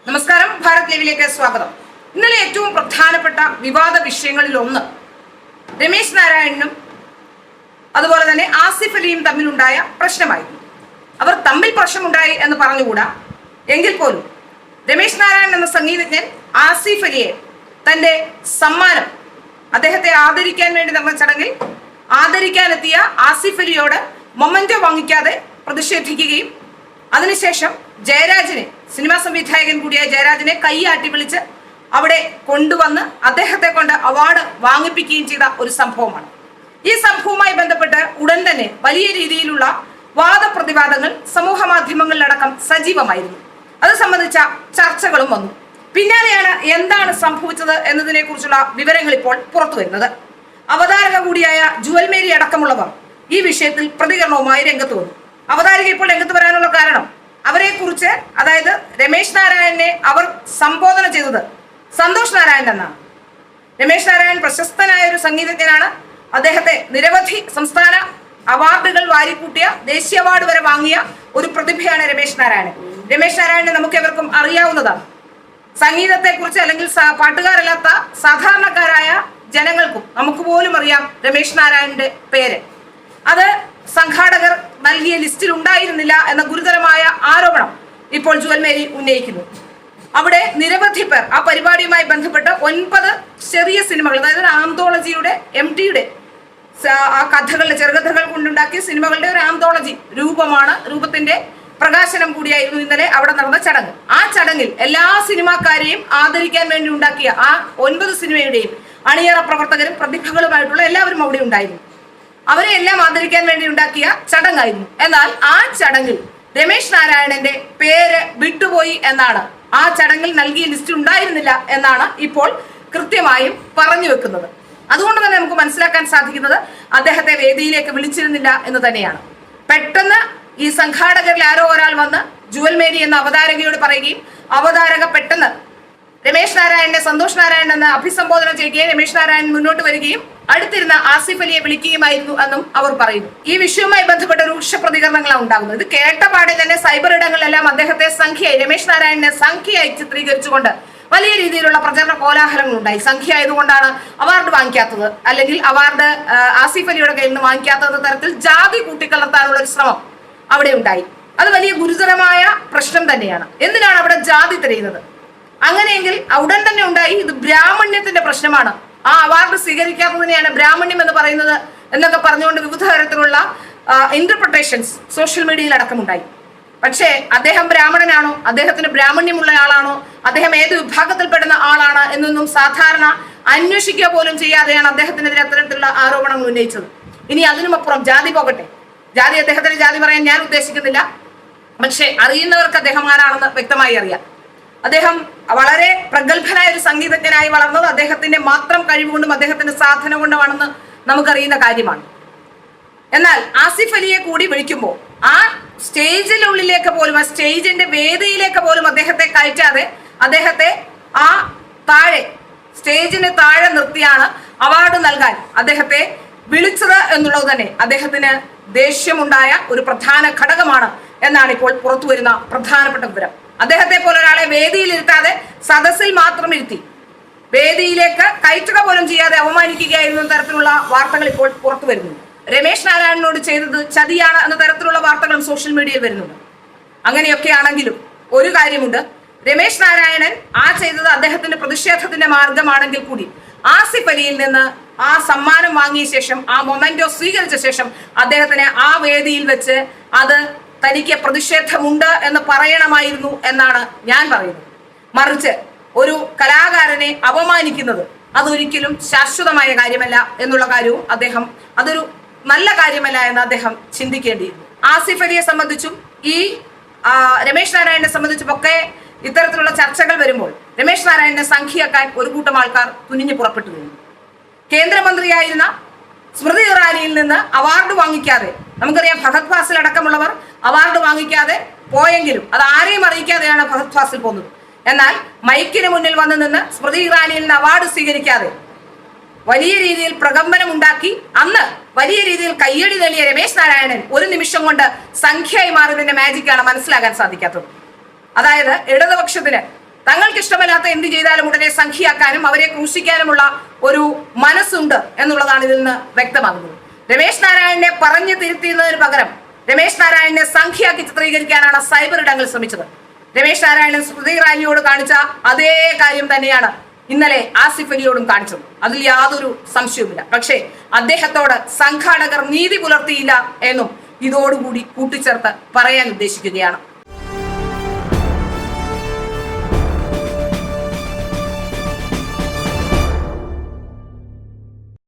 നമസ്കാരം, ഭാരത് ലൈവിലേക്ക് സ്വാഗതം. ഇന്നലെ ഏറ്റവും പ്രധാനപ്പെട്ട വിവാദ വിഷയങ്ങളിൽ ഒന്ന് രമേശ് നാരായണനും അതുപോലെ തന്നെ ആസിഫ് അലിയും തമ്മിലുണ്ടായ പ്രശ്നമായിരുന്നു. അവർ തമ്മിൽ പ്രശ്നമുണ്ടായി എന്ന് പറഞ്ഞുകൂടാ, എങ്കിൽ പോലും രമേശ് നാരായണൻ എന്ന സംഗീതജ്ഞൻ ആസിഫ് അലിയെ തന്റെ സമ്മാനം അദ്ദേഹത്തെ ആദരിക്കാൻ വേണ്ടി നടന്ന ചടങ്ങിൽ ആദരിക്കാനെത്തിയ ആസിഫ് അലിയോട് മൊമന്റോ വാങ്ങിക്കാതെ പ്രതിഷേധിക്കുകയും അതിനുശേഷം ജയരാജനെ, സിനിമാ സംവിധായകൻ കൂടിയായ ജയരാജനെ കൈയാട്ടി വിളിച്ച് അവിടെ കൊണ്ടുവന്ന് അദ്ദേഹത്തെ കൊണ്ട് അവാർഡ് വാങ്ങിപ്പിക്കുകയും ചെയ്ത ഒരു സംഭവമാണ്. ഈ സംഭവവുമായി ബന്ധപ്പെട്ട് ഉടൻ തന്നെ വലിയ രീതിയിലുള്ള വാദപ്രതിവാദങ്ങൾ സമൂഹ മാധ്യമങ്ങളിലടക്കം സജീവമായിരുന്നു. അത് സംബന്ധിച്ച ചർച്ചകളും വന്നു. പിന്നാലെയാണ് എന്താണ് സംഭവിച്ചത് എന്നതിനെ കുറിച്ചുള്ള വിവരങ്ങൾ ഇപ്പോൾ പുറത്തു വരുന്നത്. അവതാരക കൂടിയായ ജുവൽ മേരി അടക്കമുള്ളവർ ഈ വിഷയത്തിൽ പ്രതികരണവുമായി രംഗത്ത് വന്നു. അവതാരിക ഇപ്പോൾ രംഗത്ത് വരാനുള്ള കാരണം, അവരെ കുറിച്ച്, അതായത് രമേശ് നാരായണനെ അവർ സംബോധന ചെയ്തത് സന്തോഷ് നാരായണൻ എന്നാണ്. രമേശ് നാരായണൻ പ്രശസ്തനായ ഒരു സംഗീതജ്ഞനാണ്. അദ്ദേഹത്തെ നിരവധി സംസ്ഥാന അവാർഡുകൾ വാരിക്കൂട്ടിയ, ദേശീയ അവാർഡ് വരെ വാങ്ങിയ ഒരു പ്രതിഭയാണ് രമേശ് നാരായണൻ. രമേശ് നാരായണനെ നമുക്ക് എവർക്കും അറിയാവുന്നതാണ്. സംഗീതത്തെ കുറിച്ച് അല്ലെങ്കിൽ പാട്ടുകാരല്ലാത്ത സാധാരണക്കാരായ ജനങ്ങൾക്കും നമുക്ക് പോലും അറിയാം രമേശ് നാരായണന്റെ പേര്. അത് സംഘാടകർ നൽകിയ ലിസ്റ്റിൽ ഉണ്ടായിരുന്നില്ല എന്ന ഗുരുതരമായ ആരോപണം ഇപ്പോൾ ജുവൽ മേരി ഉന്നയിക്കുന്നു. അവിടെ നിരവധി പേർ ആ പരിപാടിയുമായി ബന്ധപ്പെട്ട് 9 ചെറിയ സിനിമകൾ, അതായത് ആന്തോളജിയുടെ MTയുടെ ആ കഥകളുടെ ചെറുകഥകൾ കൊണ്ടുണ്ടാക്കിയ സിനിമകളുടെ ഒരു ആന്തോളജി രൂപത്തിന്റെ പ്രകാശനം കൂടിയായിരുന്നു ഇന്നലെ അവിടെ നടന്ന ചടങ്ങ്. ആ ചടങ്ങിൽ എല്ലാ സിനിമാക്കാരെയും ആദരിക്കാൻ വേണ്ടി ഉണ്ടാക്കിയ ആ 9 സിനിമയുടെയും അണിയറ പ്രവർത്തകരും പ്രതിഭകളുമായിട്ടുള്ള എല്ലാവരും അവിടെ ഉണ്ടായിരുന്നു. അവരെ എല്ലാം ആദരിക്കാൻ വേണ്ടി ഉണ്ടാക്കിയ ചടങ്ങായിരുന്നു. എന്നാൽ ആ ചടങ്ങിൽ രമേശ് നാരായണന്റെ പേര് വിട്ടുപോയി എന്നാണ്, ആ ചടങ്ങിൽ നൽകിയ ലിസ്റ്റ് ഉണ്ടായിരുന്നില്ല എന്നാണ് ഇപ്പോൾ കൃത്യമായും പറഞ്ഞു വെക്കുന്നത്. അതുകൊണ്ട് തന്നെ നമുക്ക് മനസ്സിലാക്കാൻ സാധിക്കുന്നത് അദ്ദേഹത്തെ വേദിയിലേക്ക് വിളിച്ചിരുന്നില്ല എന്ന് തന്നെയാണ്. പെട്ടെന്ന് ഈ സംഘാടകരിൽ ആരോ ഒരാൾ വന്ന് ജുവൽ മേരി എന്ന അവതാരകയോട് പറയുകയും അവതാരക പെട്ടെന്ന് രമേശ് നാരായണനെ സന്തോഷ് നാരായണൻ എന്ന് അഭിസംബോധന ചെയ്യുകയും രമേശ് നാരായണൻ മുന്നോട്ട് വരികയും അടുത്തിരുന്ന ആസിഫ് അലിയെ വിളിക്കുകയുമായിരുന്നു എന്നും അവർ പറയുന്നു. ഈ വിഷയവുമായി ബന്ധപ്പെട്ട രൂക്ഷ പ്രതികരണങ്ങളാണ് ഉണ്ടാകുന്നത്. ഇത് കേട്ട പാടെ തന്നെ സൈബർ ഇടങ്ങളിലെല്ലാം അദ്ദേഹത്തെ സംഖ്യയായി, രമേശ് നാരായണനെ സംഖ്യയായി ചിത്രീകരിച്ചുകൊണ്ട് വലിയ രീതിയിലുള്ള പ്രചരണ കോലാഹലങ്ങൾ ഉണ്ടായി. സംഖ്യ ആയതുകൊണ്ടാണ് അവാർഡ് വാങ്ങിക്കാത്തത്, അല്ലെങ്കിൽ അവാർഡ് ആസിഫ് അലിയുടെ കയ്യിൽ നിന്ന് വാങ്ങിക്കാത്തത് തരത്തിൽ ജാതി കൂട്ടിക്കലർത്താനുള്ള ഒരു ശ്രമം അവിടെ ഉണ്ടായി. അത് വലിയ ഗുരുതരമായ പ്രശ്നം തന്നെയാണ്. എന്തിനാണ് അവിടെ ജാതി തിരയുന്നത്? അങ്ങനെയെങ്കിൽ ഉടൻ തന്നെ ഉണ്ടായി ഇത് ബ്രാഹ്മണ്യത്തിന്റെ പ്രശ്നമാണ്, ആ അവാർഡ് സ്വീകരിക്കാത്തതിനെയാണ് ബ്രാഹ്മണ്യം എന്ന് പറയുന്നത് എന്നൊക്കെ പറഞ്ഞുകൊണ്ട് വിവിധ തരത്തിലുള്ള ഇന്റർപ്രിട്ടേഷൻസ് സോഷ്യൽ മീഡിയയിൽ അടക്കമുണ്ടായി. പക്ഷേ അദ്ദേഹം ബ്രാഹ്മണനാണോ, അദ്ദേഹത്തിന് ബ്രാഹ്മണ്യമുള്ള ആളാണോ, അദ്ദേഹം ഏത് വിഭാഗത്തിൽപ്പെടുന്ന ആളാണ് എന്നൊന്നും സാധാരണ അന്വേഷിക്കുക പോലും ചെയ്യാതെയാണ് അദ്ദേഹത്തിനെതിരെ അത്തരത്തിലുള്ള ആരോപണങ്ങൾ ഉന്നയിച്ചത്. ഇനി അതിനുമപ്പുറം ജാതി പോകട്ടെ, അദ്ദേഹത്തിന്റെ ജാതി പറയാൻ ഞാൻ ഉദ്ദേശിക്കുന്നില്ല. പക്ഷെ അറിയുന്നവർക്ക് അദ്ദേഹം ആരാണെന്ന് വ്യക്തമായി അറിയാം. അദ്ദേഹം വളരെ പ്രഗത്ഭനായ ഒരു സംഗീതജ്ഞനായി വളർന്നത് അദ്ദേഹത്തിന്റെ മാത്രം കഴിവുകൊണ്ടും അദ്ദേഹത്തിന്റെ സാധന കൊണ്ടുമാണെന്ന് നമുക്കറിയുന്ന കാര്യമാണ്. എന്നാൽ ആസിഫ് അലിയെ കൂടി വിളിക്കുമ്പോൾ ആ സ്റ്റേജിനുള്ളിലേക്ക് പോലും, ആ സ്റ്റേജിന്റെ വേദിയിലേക്ക് പോലും അദ്ദേഹത്തെ കയറ്റാതെ അദ്ദേഹത്തെ ആ താഴെ, സ്റ്റേജിന് താഴെ നിർത്തിയാണ് അവാർഡ് നൽകാൻ അദ്ദേഹത്തെ വിളിച്ചത് എന്നുള്ളത് തന്നെ അദ്ദേഹത്തിന് ദേഷ്യമുണ്ടായ ഒരു പ്രധാന ഘടകമാണ് എന്നാണ് ഇപ്പോൾ പുറത്തു വരുന്ന പ്രധാനപ്പെട്ട വിവരം. അദ്ദേഹത്തെ പോലെ ഒരാളെ വേദിയിൽ ഇരുത്താതെ സദസ്സിൽ മാത്രം ഇരുത്തി വേദിയിലേക്ക് കയറ്റുക പോലും ചെയ്യാതെ അവമാനിക്കുകയായിരുന്ന തരത്തിലുള്ള വാർത്തകൾ ഇപ്പോൾ പുറത്തു വരുന്നു. രമേശ് നാരായണനോട് ചെയ്തത് ചതിയാണ് എന്ന തരത്തിലുള്ള വാർത്തകളും സോഷ്യൽ മീഡിയയിൽ വരുന്നുണ്ട്. അങ്ങനെയൊക്കെ ആണെങ്കിലും ഒരു കാര്യമുണ്ട്, രമേശ് നാരായണൻ ആ ചെയ്തത് അദ്ദേഹത്തിന്റെ പ്രതിഷേധത്തിന്റെ മാർഗമാണെങ്കിൽ കൂടി ആസിഫ് അലിയിൽ നിന്ന് ആ സമ്മാനം വാങ്ങിയ ശേഷം, ആ മൊമെന്റോ സ്വീകരിച്ച ശേഷം അദ്ദേഹത്തിന് ആ വേദിയിൽ വെച്ച് അത് തനിക്ക് പ്രതിഷേധമുണ്ട് എന്ന് പറയണമായിരുന്നു എന്നാണ് ഞാൻ പറയുന്നത്. മറിച്ച് ഒരു കലാകാരനെ അപമാനിക്കുന്നത് അതൊരിക്കലും ശാശ്വതമായ കാര്യമല്ല എന്നുള്ള കാര്യവും അതൊരു നല്ല കാര്യമല്ല എന്ന് അദ്ദേഹം ചിന്തിക്കേണ്ടിയിരുന്നു. ആസിഫ് അലിയെ സംബന്ധിച്ചും ഈ രമേശ് നാരായണനെ സംബന്ധിച്ചും ഒക്കെ ഇത്തരത്തിലുള്ള ചർച്ചകൾ വരുമ്പോൾ രമേശ് നാരായണനെ സംഖ്യയാക്കാൻ ഒരു കൂട്ടം ആൾക്കാർ തുനിഞ്ഞു പുറപ്പെട്ടു കഴിഞ്ഞു. കേന്ദ്രമന്ത്രിയായിരുന്ന സ്മൃതി ഇറാനിയിൽ നിന്ന് അവാർഡ് വാങ്ങിക്കാതെ, നമുക്കറിയാം ഫഹദ് ഫാസിൽ അടക്കമുള്ളവർ അവാർഡ് വാങ്ങിക്കാതെ പോയെങ്കിലും അത് ആരെയും അറിയിക്കാതെയാണ് ഫഹദ് ഫാസിൽ പോകുന്നത്. എന്നാൽ മൈക്കിന് മുന്നിൽ വന്നു നിന്ന് സ്മൃതി ഇറാനിയിൽ നിന്ന് അവാർഡ് സ്വീകരിക്കാതെ വലിയ രീതിയിൽ പ്രകമ്പനം ഉണ്ടാക്കി അന്ന് വലിയ രീതിയിൽ കയ്യടി നേടിയ രമേശ് നാരായണൻ ഒരു നിമിഷം കൊണ്ട് സംഖ്യയായി മാറിയതിന്റെ മാജിക്കാണ് മനസ്സിലാക്കാൻ സാധിക്കാത്തത്. അതായത് ഇടതുപക്ഷത്തിന് തങ്ങൾക്ക് ഇഷ്ടമല്ലാത്ത എന്ത് ചെയ്താലും ഉടനെ സംഖ്യയാക്കാനും അവരെ ക്രൂശിക്കാനുമുള്ള ഒരു മനസ്സുണ്ട് എന്നുള്ളതാണ് ഇതിൽ നിന്ന് വ്യക്തമാകുന്നത്. രമേശ് നാരായണനെ പറഞ്ഞു തിരുത്തുന്നതിന് പകരം രമേശ് നാരായണനെ സംഖ്യയാക്കി ചിത്രീകരിക്കാനാണ് സൈബർ ഇടങ്ങൾ ശ്രമിച്ചത്. രമേശ് നാരായണൻ സ്മൃതി ഇറാനിയോട് കാണിച്ച അതേ കാര്യം തന്നെയാണ് ഇന്നലെ ആസിഫ് അലിയോടും കാണിച്ചത്. അതിൽ യാതൊരു സംശയവുമില്ല. പക്ഷേ അദ്ദേഹത്തോട് സംഘാടകർ നീതി പുലർത്തിയില്ല എന്നും ഇതോടുകൂടി കൂട്ടിച്ചേർത്ത് പറയാൻ ഉദ്ദേശിക്കുകയാണ്.